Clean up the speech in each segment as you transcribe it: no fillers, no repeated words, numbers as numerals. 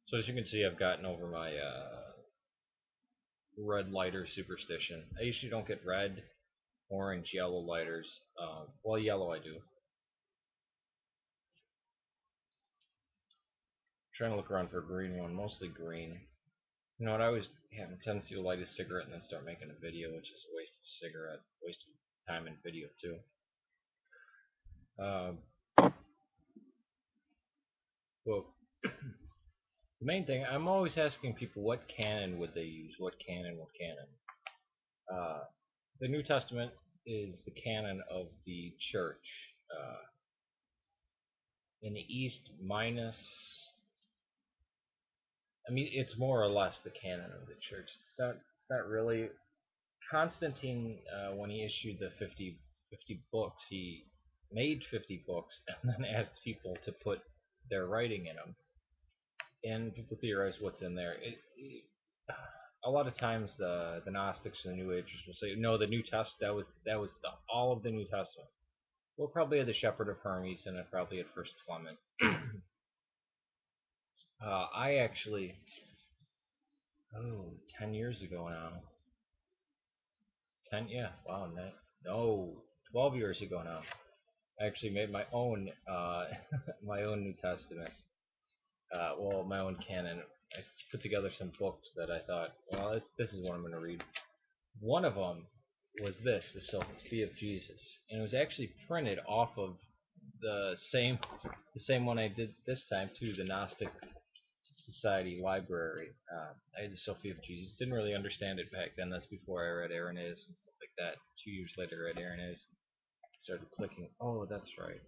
So as you can see, I've gotten over my red lighter superstition. I usually don't get red, orange, yellow lighters. Well, yellow I do. Trying to look around for a green one, mostly green. You know what? I always have a tendency to light a cigarette and then start making a video, which is a waste of cigarette, waste of time in video too. Um, well, the main thing, I'm always asking people what canon would they use? What canon? What canon? The New Testament is the canon of the church. Uh, in the East, minus, I mean, it's more or less the canon of the church. It's not really. Constantine, when he issued the 50 books, he made 50 books and then asked people to put their writing in them. And people theorize what's in there. A lot of times the Gnostics and the New Agers will say, no, the New Testament, that was all of the New Testament. We'll probably had the Shepherd of Hermes and it probably had First Clement. I actually, 10 years ago now. 10, yeah, wow, no, 12 years ago now. I actually made my own, my own New Testament. Well, my own canon. I put together some books that I thought, well, this is what I'm going to read. One of them was this, the Sophia of Jesus, and it was actually printed off of the same one I did this time too, the Gnostic Society Library. I had the Sophia of Jesus. Didn't really understand it back then. That's before I read Irenaeus and stuff like that. 2 years later, I read Irenaeus. Started clicking. Oh, that's right.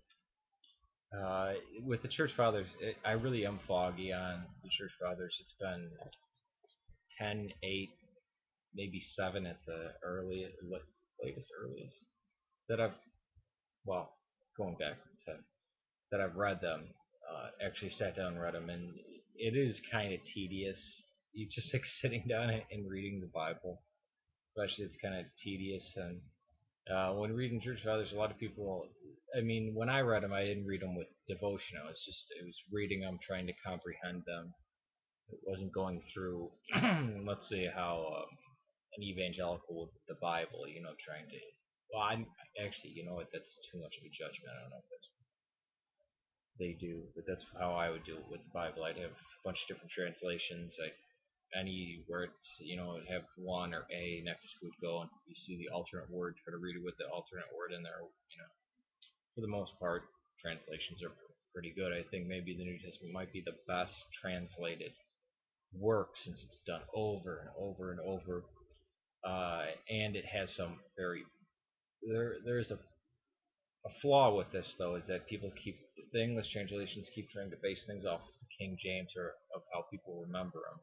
With the Church Fathers, I really am foggy on the Church Fathers. It's been 10, 8, maybe 7 at the earliest that I've, well, going back to 10, that I've read them. Actually sat down and read them, and it is kind of tedious. You just like sitting down and reading the Bible, especially it's kind of tedious. And when reading Church Fathers, a lot of people, I mean, when I read them, I didn't read them with devotion. It was reading them, trying to comprehend them. It wasn't going through, let's say, how an evangelical with the Bible, trying to. Well, I'm actually, you know what? That's too much of a judgment. I don't know if that's they do, but that's how I would do it with the Bible. I'd have a bunch of different translations. Any words, would have one or a next would go, and you see the alternate word, try to read it with the alternate word in there. For the most part, translations are pretty good. I think maybe the New Testament might be the best translated work since it's done over and over and over, and it has some very there's a flaw with this though is that the English translations keep trying to base things off of the King James or of how people remember them.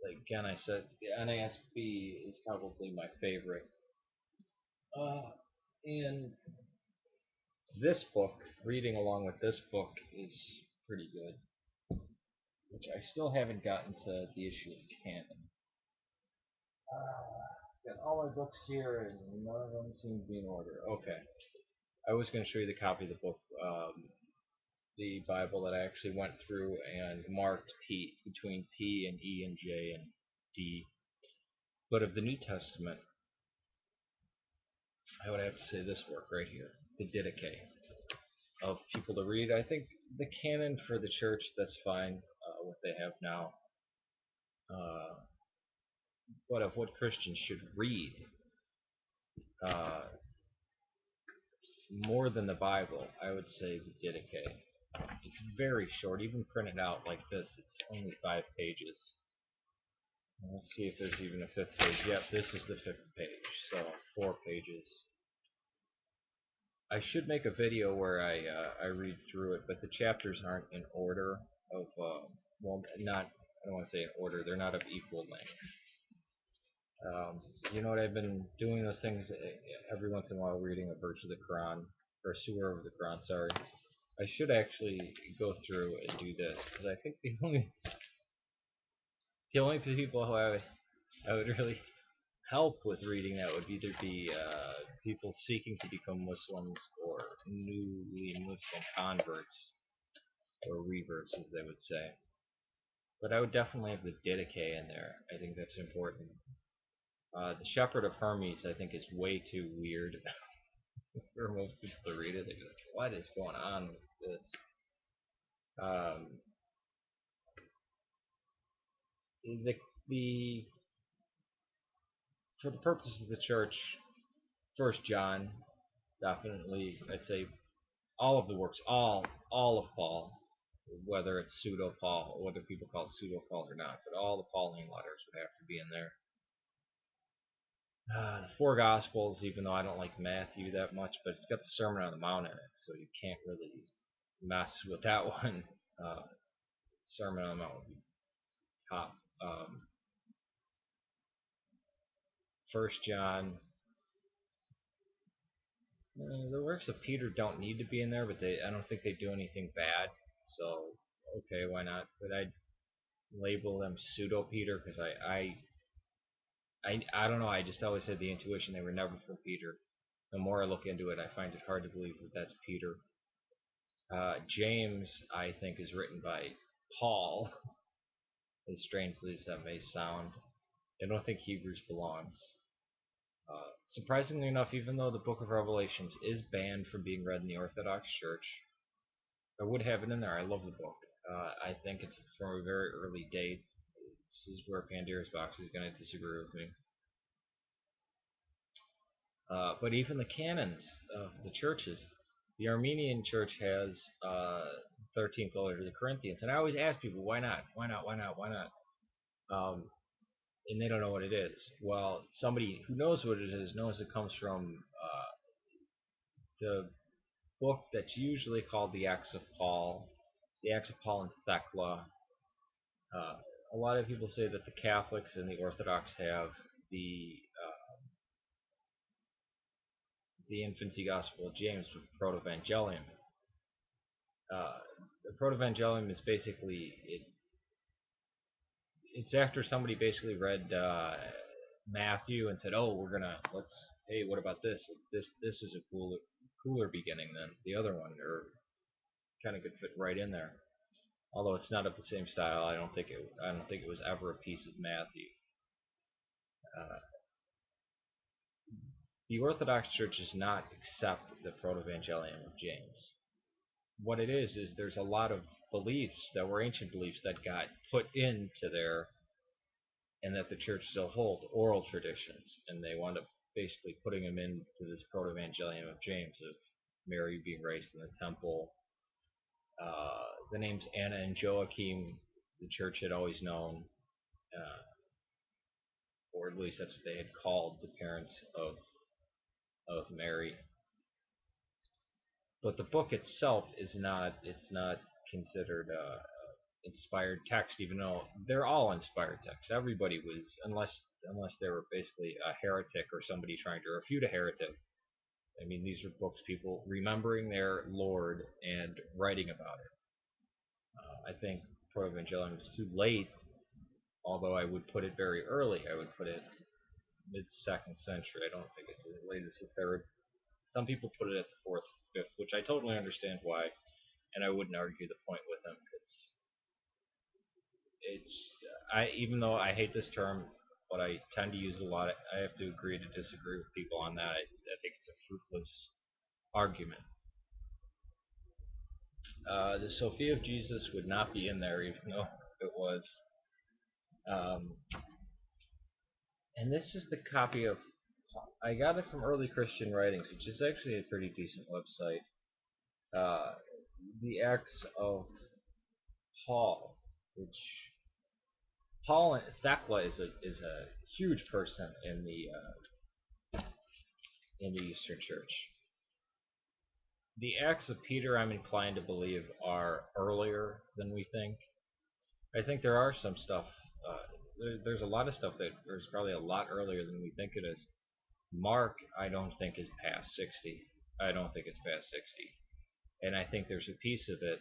Like again, I said the NASB is probably my favorite. And this book, reading along with this book, is pretty good. Which I still haven't gotten to the issue of canon. Got all my books here, and none of them seem to be in order. Okay, I was going to show you the copy of the book, the Bible that I actually went through and marked P between P and E and J and D. But of the New Testament, I would have to say this work right here, the Didache, of people to read. I think the canon for the church, that's fine, what they have now. Uh, but of what Christians should read, uh, more than the Bible, I would say the Didache. It's very short, even printed out like this, it's only 5 pages. Let's see if there's even a 5th page. Yep, this is the 5th page, so 4 pages. I should make a video where I read through it, but the chapters aren't in order of, well, not, I don't want to say in order, they're not of equal length. You know what, I've been doing those things every once in a while, reading a verse of the Quran, or a surah of the Quran, sorry. I should actually go through and do this, because I think the only people who I would really help with reading that would either be people seeking to become Muslims or newly Muslim converts, or reverts as they would say. But I would definitely have the Didache in there. I think that's important. The Shepherd of Hermes, I think, is way too weird for most people to read it. They're like, what is going on with this? The, the For the purposes of the church, First John, definitely, I'd say all of the works, all of Paul, whether it's pseudo Paul, whether people call it pseudo Paul or not, but all the Pauline letters would have to be in there. The four Gospels, even though I don't like Matthew that much, but it's got the Sermon on the Mount in it, so you can't really mess with that one. Uh, Sermon on the Mount would be top. First John. The works of Peter don't need to be in there, but I don't think they do anything bad. So okay, why not? But I'd label them pseudo Peter because I don't know. I just always had the intuition they were never from Peter. The more I look into it, I find it hard to believe that that's Peter. James, I think, is written by Paul, as strangely as that may sound. I don't think Hebrews belongs. Surprisingly enough, even though the Book of Revelations is banned from being read in the Orthodox Church, I would have it in there. I love the book. I think it's from a very early date. This is where Pandora's Box is going to disagree with me. But even the canons of the churches, the Armenian church has 13th letter to the Corinthians, and I always ask people, why not? Why not? Why not? Why not? And they don't know what it is. Well, somebody who knows what it is knows it comes from the book that's usually called the Acts of Paul. It's the Acts of Paul and Thecla. Uh, a lot of people say that the Catholics and the Orthodox have the the infancy gospel of James with Protevangelium. The Protevangelium is basically it's after somebody basically read Matthew and said, "Oh, hey, what about this? This is a cooler beginning than the other one, or kind of could fit right in there." Although it's not of the same style, I don't think it was ever a piece of Matthew. Uh, the Orthodox Church does not accept the Protevangelium of James. What it is there's a lot of beliefs that were ancient beliefs that got put into there, and that the church still holds oral traditions, and they wound up basically putting them into this Protevangelium of James of Mary being raised in the temple. The names Anna and Joachim, the church had always known, or at least that's what they had called the parents of Mary. But the book itself is not. It's not considered inspired text, even though they're all inspired texts. Everybody was, unless they were basically a heretic or somebody trying to refute a heretic. I mean, these are books people remembering their Lord and writing about it. I think Proevangelium is too late, although I would put it very early. I would put it mid-second century. I don't think it's as late as the third. Some people put it at the fourth, fifth, which I totally understand why, and I wouldn't argue the point with them because even though I hate this term, but I tend to use a lot. I have to agree to disagree with people on that. I think it's a fruitless argument. The Sophia of Jesus would not be in there, even though it was. Um, and this is the copy of. I got it from Early Christian Writings, which is actually a pretty decent website. Uh, the Acts of Paul, which Paul and Thecla is a huge person in the Eastern Church. The Acts of Peter, I'm inclined to believe, are earlier than we think. I think there are some stuff. There's a lot of stuff that is probably a lot earlier than we think it is. Mark, I don't think is past 60. I don't think it's past 60. And I think there's a piece of it,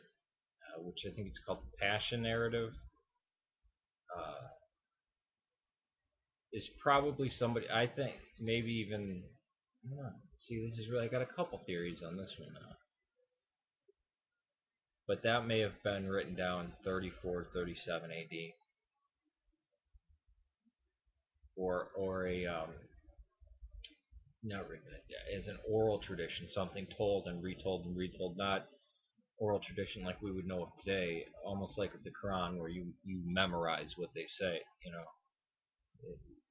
which I think it's called the Passion Narrative, uh, is probably somebody. I think maybe even. I don't know. See, this is really. I got a couple theories on this one. but that may have been written down 34, 37 AD, or a not written as an oral tradition, something told and retold, not oral tradition like we would know of today, almost like the Quran, where you memorize what they say, you know.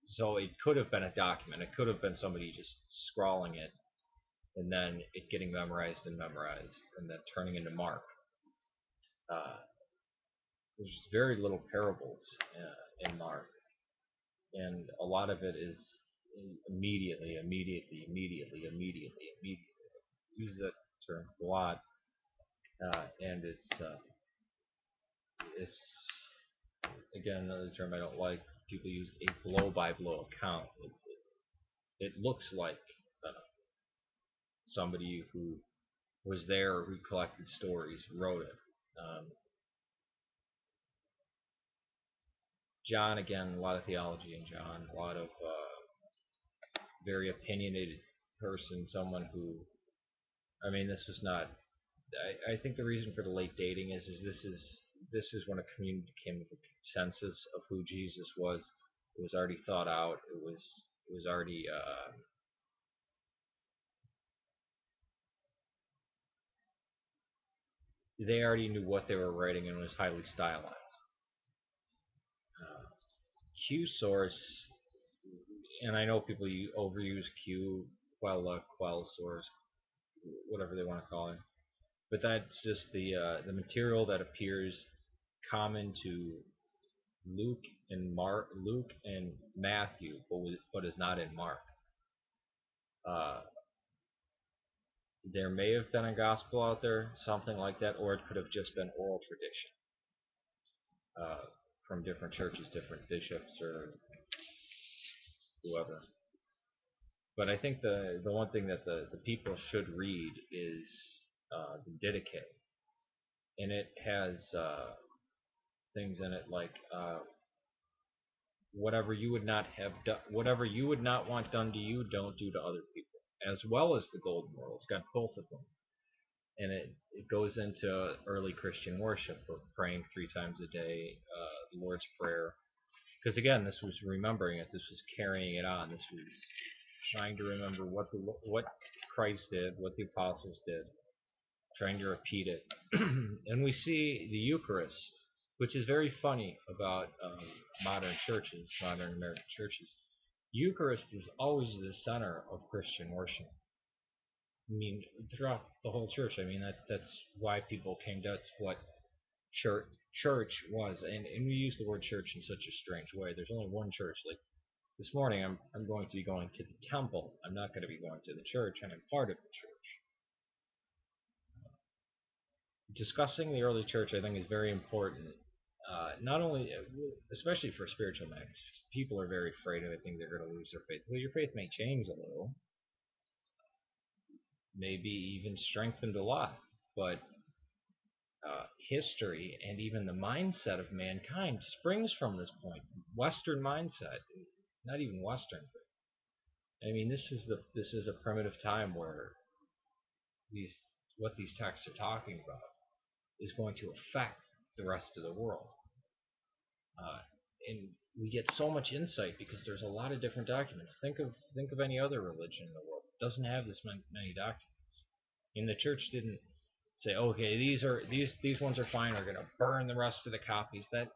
So it could have been a document. It could have been somebody just scrawling it, and then it getting memorized, and then turning into Mark. Uh, there's very little parables in Mark, and a lot of it is immediately. Use that term a lot, and it's again another term I don't like. People use a blow-by-blow account. It looks like uh, somebody who was there, who collected stories, wrote it. Um, John, again, a lot of theology in John, a lot of very opinionated person, someone who, I mean, this was not. I think the reason for the late dating is this is when a community came to a consensus of who Jesus was. It was already thought out. It was already they already knew what they were writing, and it was highly stylized. Uh, Q source, and I know people overuse Q, quell source, whatever they want to call it, but that's just the material that appears common to Luke and Matthew, but is not in Mark. Uh, there may have been a gospel out there, something like that, or it could have just been oral tradition uh, from different churches, different bishops, or whoever. But I think the one thing that the people should read is the Didache, and it has things in it like whatever you would not want done to you, don't do to other people, as well as the Golden Rule. It's got both of them, and it goes into early Christian worship, of praying 3 times a day, the Lord's Prayer. Because again, this was remembering it. This was carrying it on. This was trying to remember what Christ did, what the apostles did, trying to repeat it. And we see the Eucharist, which is very funny about modern churches, modern American churches. Eucharist was always the center of Christian worship. I mean, throughout the whole church. I mean, that's why people came. That's what church was, and we use the word church in such a strange way. There's only one church. Like this morning, I'm going to be going to the temple. I'm not going to be going to the church, and I'm part of the church. Discussing the early church, I think, is very important. Not only, especially for spiritual matters, people are very afraid of. I think they're going to lose their faith. Well, your faith may change a little, maybe even strengthened a lot, but history and even the mindset of mankind springs from this point. Western mindset, not even Western. I mean, this is a primitive time where these what these texts are talking about is going to affect the rest of the world. And we get so much insight because there's a lot of different documents. Think of any other religion in the world. It doesn't have this many documents. And the church didn't say, okay, these ones are fine. We're going to burn the rest of the copies. That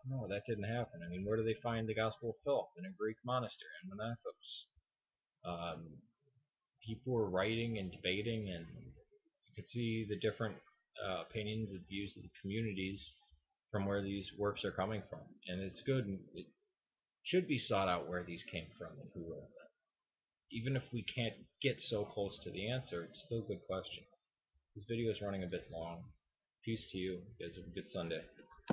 didn't happen. I mean, where do they find the Gospel of Philip? In a Greek monastery in Menathos. Um, People were writing and debating, and you could see the different opinions and views of the communities from where these works are coming from. And it's good. It should be sought out where these came from and who wrote them. Even if we can't get so close to the answer, it's still a good question. This video is running a bit long. Peace to you. You guys have a good Sunday.